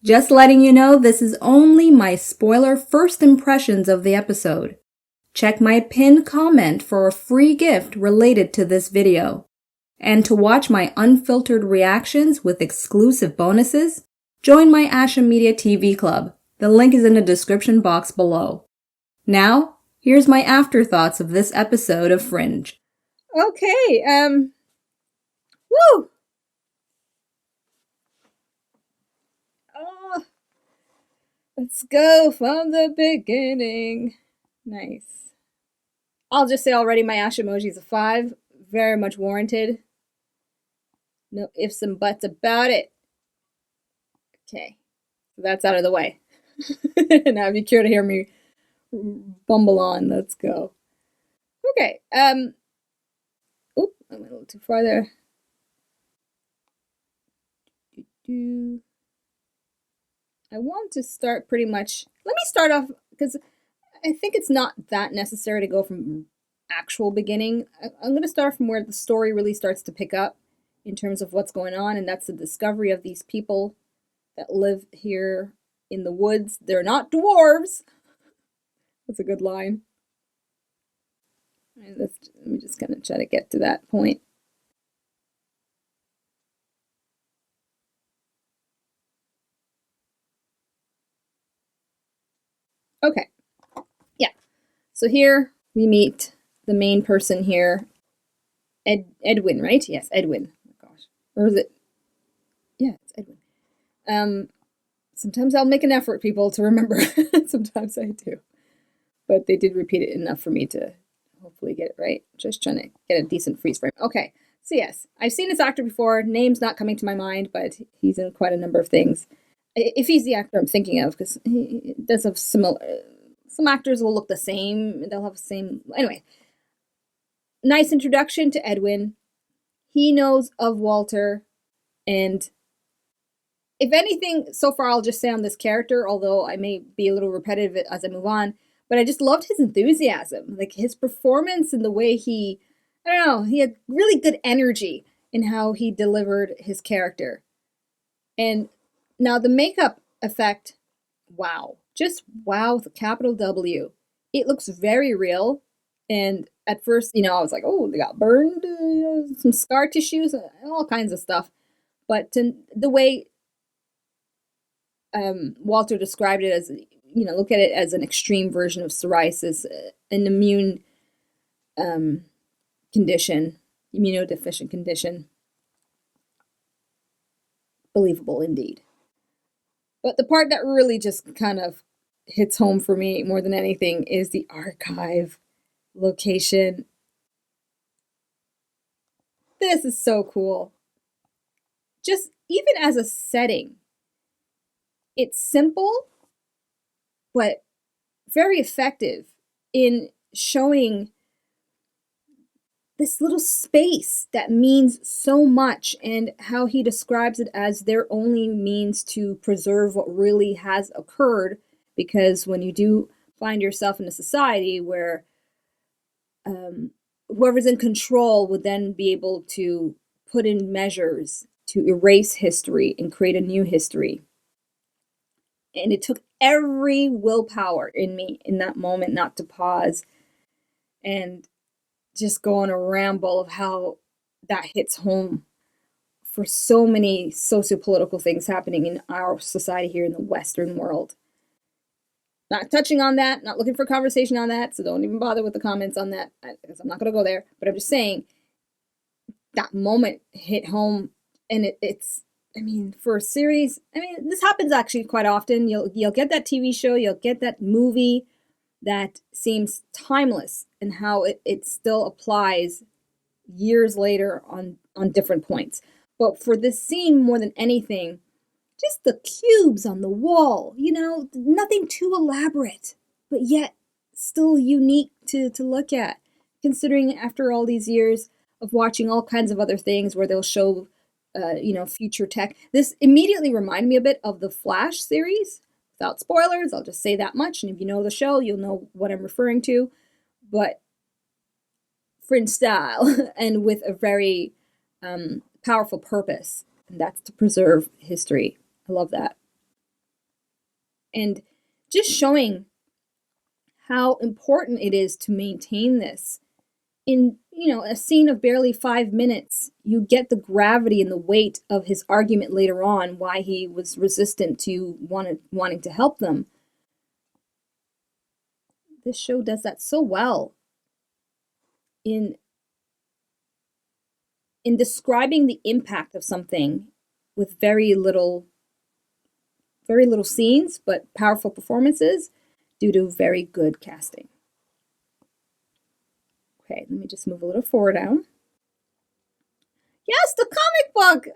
Just letting you know this is only my spoiler first impressions of the episode. Check my pinned comment for a free gift related to this video. And to watch my unfiltered reactions with exclusive bonuses, join my Asha Media TV Club. The link is in the description box below. Now, here's my afterthoughts of this episode of Fringe. Okay, woo! Oh, let's go from the beginning. Nice. I'll just say already my Ashamoji is a 5. Very much warranted. No ifs and buts about it. Okay, so that's out of the way. Now if you care to hear me bumble on, let's go. Okay, oop, I went a little too far there. I want to start pretty much, let me start off, because I think it's not that necessary to go from actual beginning. I'm going to start from where the story really starts to pick up in terms of what's going on, and that's the discovery of these people that live here in the woods. They're not dwarves. That's a good line. Let me just kind of try to get to that point. Okay. Yeah. So here we meet the main person here. Edwin, right? Yes, Edwin. Oh my gosh. Or is it? Yeah, it's Edwin. Sometimes I'll make an effort, people, to remember. Sometimes I do. But they did repeat it enough for me to hopefully get it right. Just trying to get a decent freeze frame. Okay. So yes, I've seen this actor before. Name's not coming to my mind, but he's in quite a number of things. If he's the actor I'm thinking of, because he does have similar. Some actors will look the same. They'll have the same. Anyway, nice introduction to Edwin. He knows of Walter, and if anything, so far I'll just say on this character, although I may be a little repetitive as I move on, but I just loved his enthusiasm, like his performance and the way he, I don't know, he had really good energy in how he delivered his character. And now the makeup effect, wow. Just wow with a capital W. It looks very real. And at first, I was like, oh, they got burned, some scar tissues, all kinds of stuff. But the way Walter described it as, look at it as an extreme version of psoriasis, an immune condition, immunodeficient condition. Believable indeed. But the part that really just kind of hits home for me more than anything is the archive location. This is so cool. Just even as a setting, it's simple, but very effective in showing this little space that means so much, and how he describes it as their only means to preserve what really has occurred. Because when you do find yourself in a society where whoever's in control would then be able to put in measures to erase history and create a new history. And it took every willpower in me in that moment not to pause and just go on a ramble of how that hits home for so many sociopolitical things happening in our society here in the Western world. Not touching on that, not looking for conversation on that, so don't even bother with the comments on that, because I'm not going to go there. But I'm just saying, that moment hit home, and it's, for a series, this happens actually quite often. You'll get that TV show, you'll get that movie that seems timeless, and how it still applies years later on different points. But for this scene, more than anything, just the cubes on the wall, nothing too elaborate, but yet still unique to look at, considering after all these years of watching all kinds of other things where they'll show, future tech. This immediately reminded me a bit of the Flash series. Without spoilers, I'll just say that much, and if you know the show, you'll know what I'm referring to. But Fringe style, and with a very powerful purpose, and that's to preserve history. I love that. and just showing how important it is to maintain this. In, a scene of barely 5 minutes, you get the gravity and the weight of his argument later on, why he was resistant to wanting to help them. This show does that so well in describing the impact of something with very little scenes, but powerful performances due to very good casting. Okay, let me just move a little forward now. Yes, the comic book!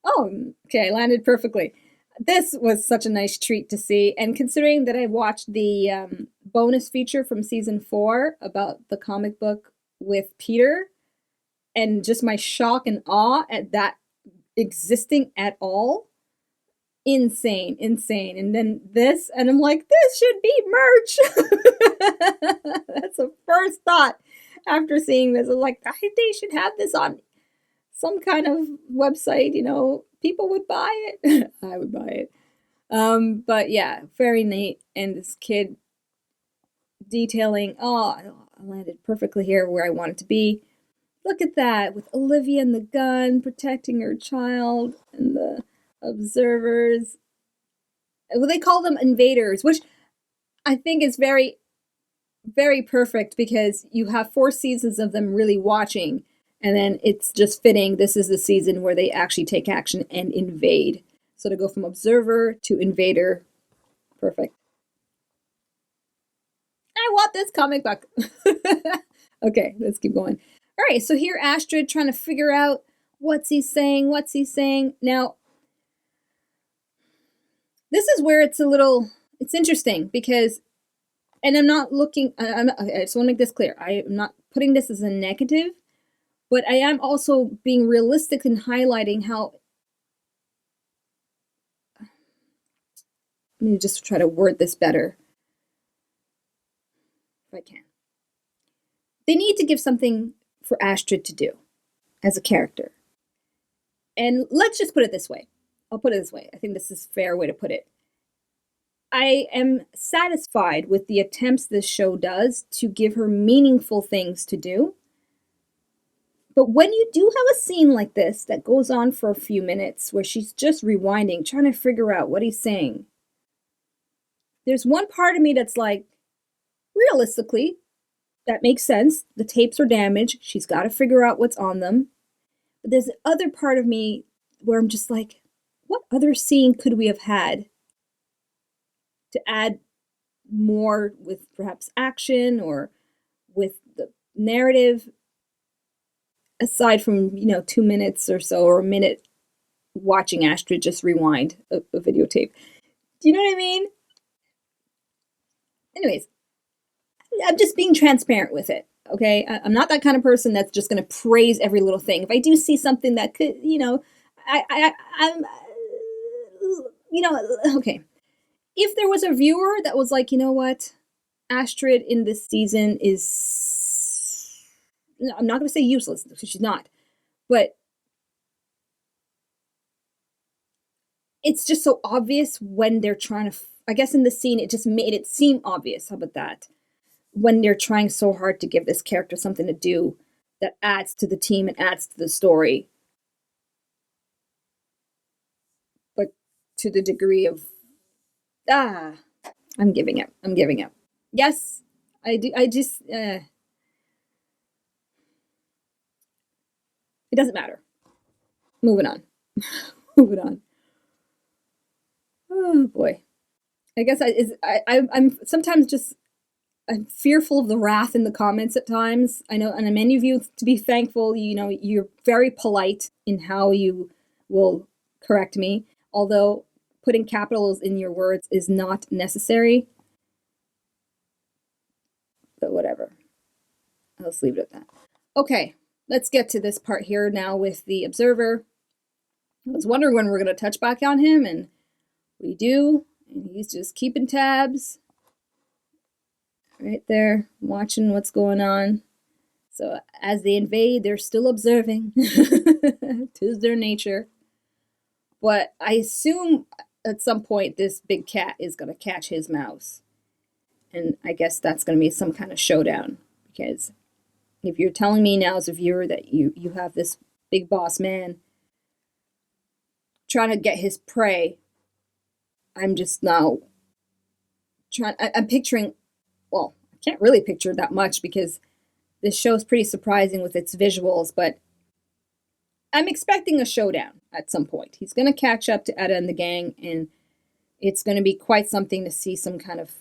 Oh, okay, I landed perfectly. This was such a nice treat to see, and considering that I watched the bonus feature from season 4 about the comic book with Peter, and just my shock and awe at that existing at all, insane. And then this, and I'm like, this should be merch. That's the first thought after seeing this. I was like, they should have this on some kind of website, people would buy it. I would buy it. But yeah, very neat. And this kid detailing, I landed perfectly here where I wanted to be. Look at that, with Olivia and the gun, protecting her child, and the observers. Well, they call them invaders, which I think is very, very perfect, because you have 4 seasons of them really watching, and then it's just fitting this is the season where they actually take action and invade. So to go from observer to invader, perfect. I want this comic book. Okay, let's keep going. All right, so here Astrid trying to figure out what's he saying. Now, this is where it's interesting, because, and I'm not looking, I just want to make this clear. I am not putting this as a negative, but I am also being realistic and highlighting how, let me just try to word this better, if I can. They need to give something for Astrid to do as a character. And let's just put it this way. I'll put it this way. I think this is a fair way to put it. I am satisfied with the attempts this show does to give her meaningful things to do. But when you do have a scene like this that goes on for a few minutes, where she's just rewinding, trying to figure out what he's saying, there's one part of me that's like, realistically, that makes sense. The tapes are damaged. She's got to figure out what's on them. But there's the other part of me where I'm just like, what other scene could we have had to add more with perhaps action or with the narrative, aside from, 2 minutes or so, or a minute watching Astrid just rewind a videotape. Do you know what I mean? Anyways, I'm just being transparent with it, okay? I'm not that kind of person that's just going to praise every little thing. If I do see something that could, I'm, okay. If there was a viewer that was like, you know what, Astrid in this season is, I'm not going to say useless, because she's not, but it's just so obvious when they're trying to, I guess in the scene, it just made it seem obvious. How about that? When they're trying so hard to give this character something to do that adds to the team and adds to the story. But to the degree of, I'm giving up. Yes, I do. It doesn't matter. Moving on. Oh boy. I guess I'm sometimes just, I'm fearful of the wrath in the comments at times. I know, and many of you, to be thankful, you're very polite in how you will correct me, although putting capitals in your words is not necessary. But whatever. I'll just leave it at that. Okay, let's get to this part here now with the observer. I was wondering when we're going to touch back on him, and we do, and he's just keeping tabs. Right there, watching what's going on. So as they invade, they're still observing. 'Tis their nature. But I assume, at some point this big cat is going to catch his mouse. And I guess that's going to be some kind of showdown, because if you're telling me now as a viewer that you have this big boss man trying to get his prey, I'm just now I'm picturing, well, I can't really picture that much because this show is pretty surprising with its visuals, but I'm expecting a showdown at some point. He's going to catch up to Etta and the gang, and it's going to be quite something to see some kind of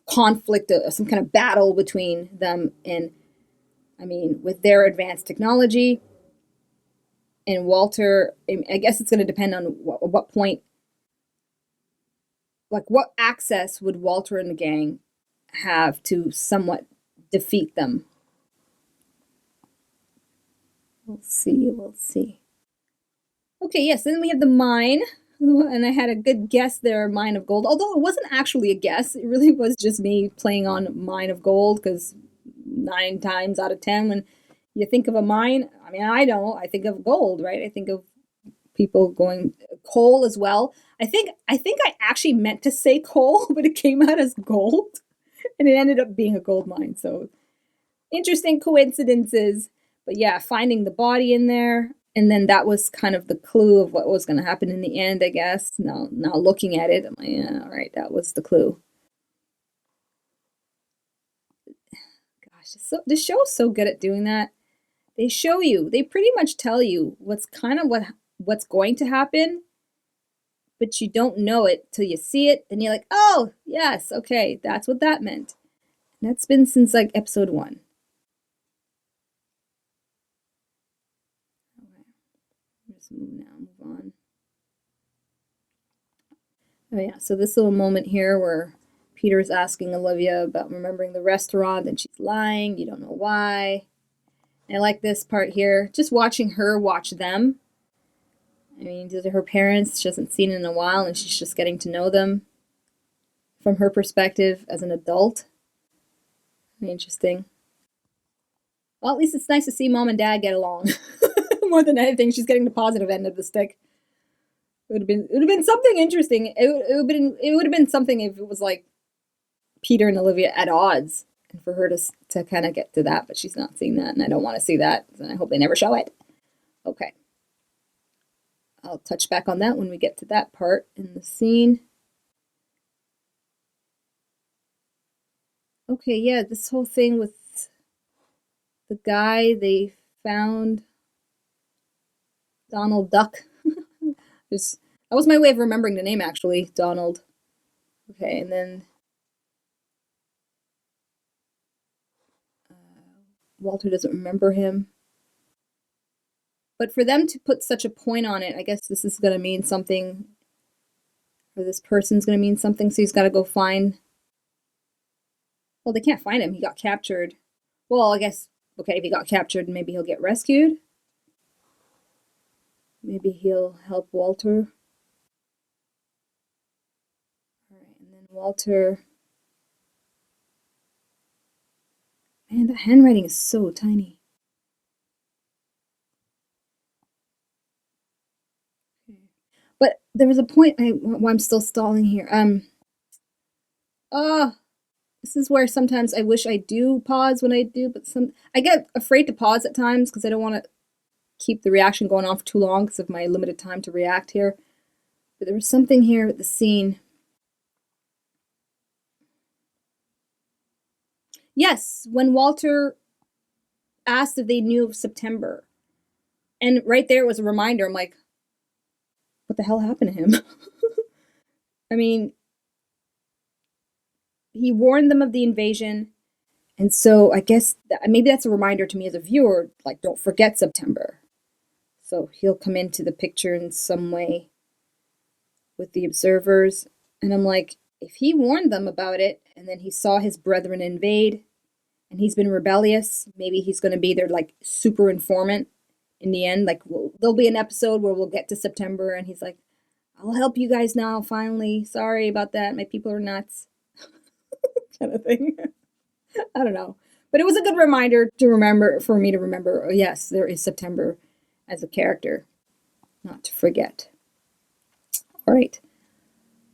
conflict, some kind of battle between them. And I mean, with their advanced technology and Walter, I guess it's going to depend on what point, like what access would Walter and the gang have to somewhat defeat them. We'll see. Okay, yes, then we have the mine. And I had a good guess there, Mine of Gold. Although it wasn't actually a guess. It really was just me playing on Mine of Gold, because 9 times out of 10, when you think of a mine, I mean, I don't. I think of gold, right? I think of people going coal as well. I think I actually meant to say coal, but it came out as gold. And it ended up being a gold mine. So interesting coincidences. But yeah, finding the body in there, and then that was kind of the clue of what was going to happen in the end, I guess. Now looking at it, I'm like, yeah, all right, that was the clue. Gosh, this show is so good at doing that. They show you, they pretty much tell you what's going to happen, but you don't know it till you see it, and you're like, oh, yes, okay, that's what that meant. And that's been since like episode 1. Move on. Oh yeah, so this little moment here where Peter's asking Olivia about remembering the restaurant, and she's lying, you don't know why. I like this part here, just watching her watch them. I mean, these are her parents, she hasn't seen in a while, and she's just getting to know them from her perspective as an adult. Interesting. Well, at least it's nice to see Mom and Dad get along. More than anything, she's getting the positive end of the stick. It would have been something interesting. It would have been something if it was like Peter and Olivia at odds, and for her to kind of get to that, but she's not seeing that, and I don't want to see that, and I hope they never show it. Okay. I'll touch back on that when we get to that part in the scene. Okay, yeah, this whole thing with the guy they found, Donald Duck. That was my way of remembering the name, actually, Donald. Okay, and then Walter doesn't remember him. But for them to put such a point on it, I guess this is going to mean something, or this person's going to mean something, so he's got to go find... Well, they can't find him. He got captured. Well, I guess, okay, if he got captured, maybe he'll get rescued. Maybe he'll help Walter. All right, and then Walter... Man, the handwriting is so tiny. But there was a point I'm still stalling here. This is where sometimes I wish I do pause when I do, but I get afraid to pause at times because I don't want to keep the reaction going on for too long because of my limited time to react here. But there was something here with the scene. Yes, when Walter asked if they knew of September. And right there was a reminder. I'm like, what the hell happened to him? I mean, he warned them of the invasion. And so I guess maybe that's a reminder to me as a viewer, like, don't forget September. So he'll come into the picture in some way with the observers. And I'm like, if he warned them about it, and then he saw his brethren invade, and he's been rebellious, maybe he's going to be their, like, super informant in the end. Like, there'll be an episode where we'll get to September, and he's like, I'll help you guys now, finally. Sorry about that. My people are nuts. Kind of thing. I don't know. But it was a good reminder for me to remember, oh, yes, there is September as a character. Not to forget. All right.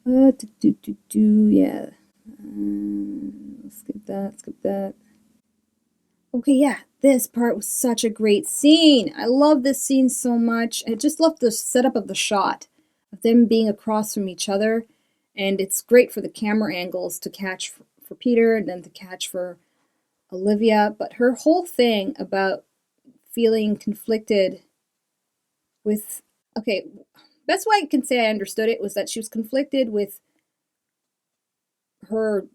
Yeah. Skip that. Okay, yeah, this part was such a great scene. I love this scene so much. I just love the setup of the shot of them being across from each other. And it's great for the camera angles to catch for Peter and then to catch for Olivia. But her whole thing about feeling conflicted with, okay, best way I can say I understood it was that she was conflicted with her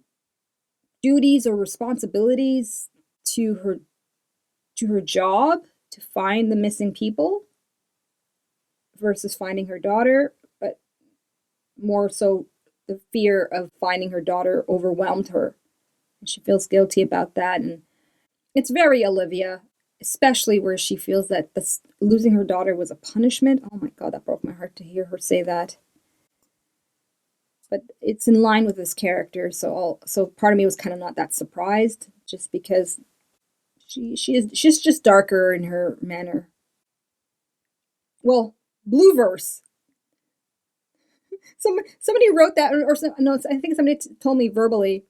duties or responsibilities to her job to find the missing people versus finding her daughter, but more so the fear of finding her daughter overwhelmed her. And she feels guilty about that. And it's very Olivia, especially where she feels that losing her daughter was a punishment. Oh my God, that broke my heart to hear her say that. But it's in line with this character, so part of me was kind of not that surprised, just because she's just darker in her manner. Well, blue verse. Somebody wrote that, no, I think somebody told me verbally.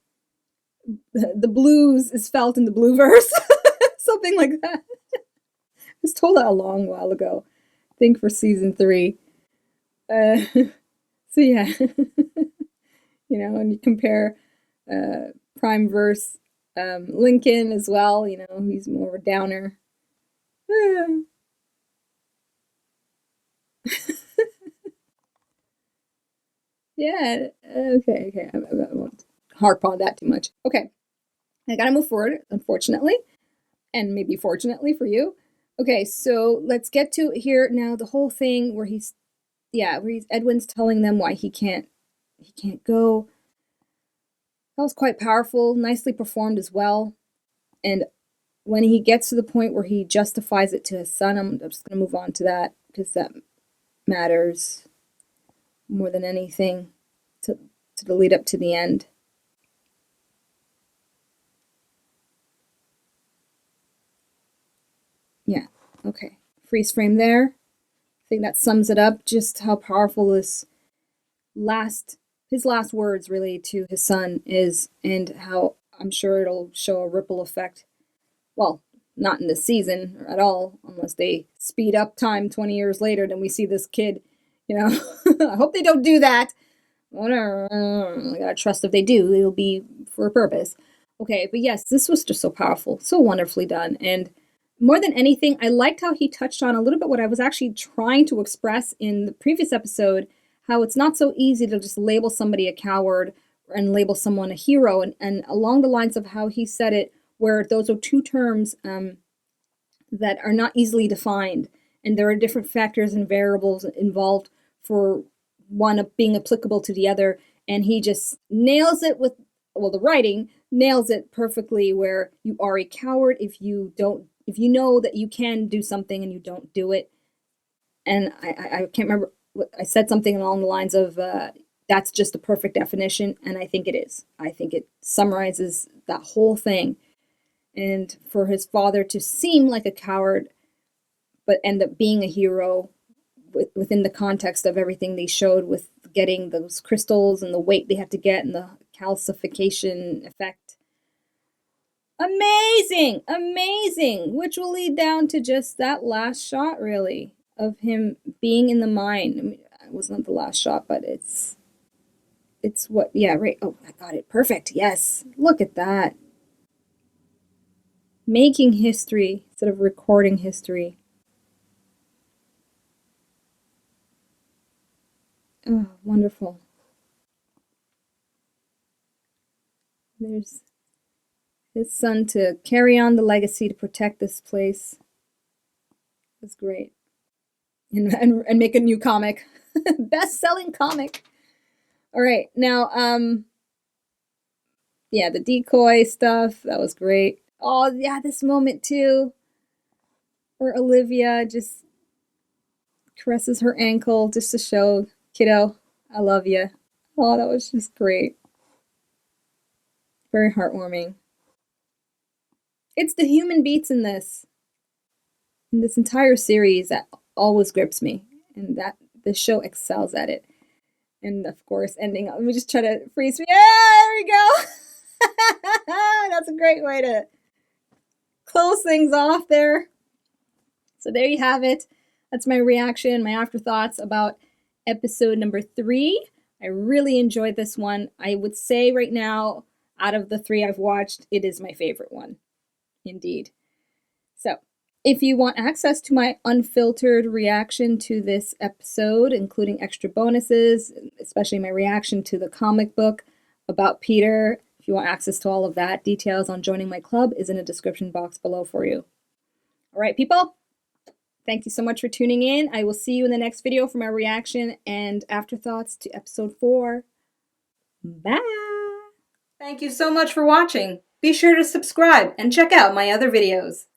The blues is felt in the blue verse, something like that. I was told that a long while ago. I think for season 3. So yeah. And you compare Prime verse Lincoln as well, he's more of a downer. Yeah, okay. I won't harp on that too much. Okay, I gotta move forward, unfortunately, and maybe fortunately for you. Okay, so let's get to here now the whole thing where Edwin's telling them why he can't go. That was quite powerful, nicely performed as well. And when he gets to the point where he justifies it to his son, I'm just going to move on to that because that matters more than anything to the lead up to the end. Yeah, okay. Freeze frame there. I think that sums it up, just how powerful his last words really to his son is, and how I'm sure it'll show a ripple effect. Well, not in this season at all, unless they speed up time 20 years later, then we see this kid, I hope they don't do that. Whatever. I gotta trust if they do, it'll be for a purpose. Okay, but yes, this was just so powerful, so wonderfully done. And more than anything, I liked how he touched on a little bit what I was actually trying to express in the previous episode, how it's not so easy to just label somebody a coward and label someone a hero, and along the lines of how he said it, where those are two terms that are not easily defined, and there are different factors and variables involved for one being applicable to the other, and he just nails it with, the writing nails it perfectly, where you are a coward if you know that you can do something and you don't do it. And I can't remember, I said something along the lines of that's just the perfect definition, and I think it is. I think it summarizes that whole thing. And for his father to seem like a coward but end up being a hero within the context of everything they showed with getting those crystals and the weight they had to get and the calcification effect. Amazing, which will lead down to just that last shot, really, of him being in the mine. I mean, it was not the last shot, but it's what, yeah, right. Oh, I got it. Perfect. Yes. Look at that. Making history instead of recording history. Oh, wonderful. There's his son to carry on the legacy to protect this place. That's great. And make a new comic. Best-selling comic. All right, now, yeah, the decoy stuff, that was great. Oh, yeah, this moment too, where Olivia just caresses her ankle just to show, kiddo, I love you. Oh, that was just great. Very heartwarming. It's the human beats in this entire series that always grips me, and that the show excels at it. And of course, ending, let me just try to freeze me. Yeah, there we go. That's a great way to close things off there. So there you have it. That's my reaction, my afterthoughts about episode number 3. I really enjoyed this one. I would say right now, out of the 3 I've watched, it is my favorite one. Indeed. So, if you want access to my unfiltered reaction to this episode, including extra bonuses, especially my reaction to the comic book about Peter, if you want access to all of that, details on joining my club is in the description box below for you. All right, people. Thank you so much for tuning in. I will see you in the next video for my reaction and afterthoughts to episode 4. Bye! Thank you so much for watching. Be sure to subscribe and check out my other videos.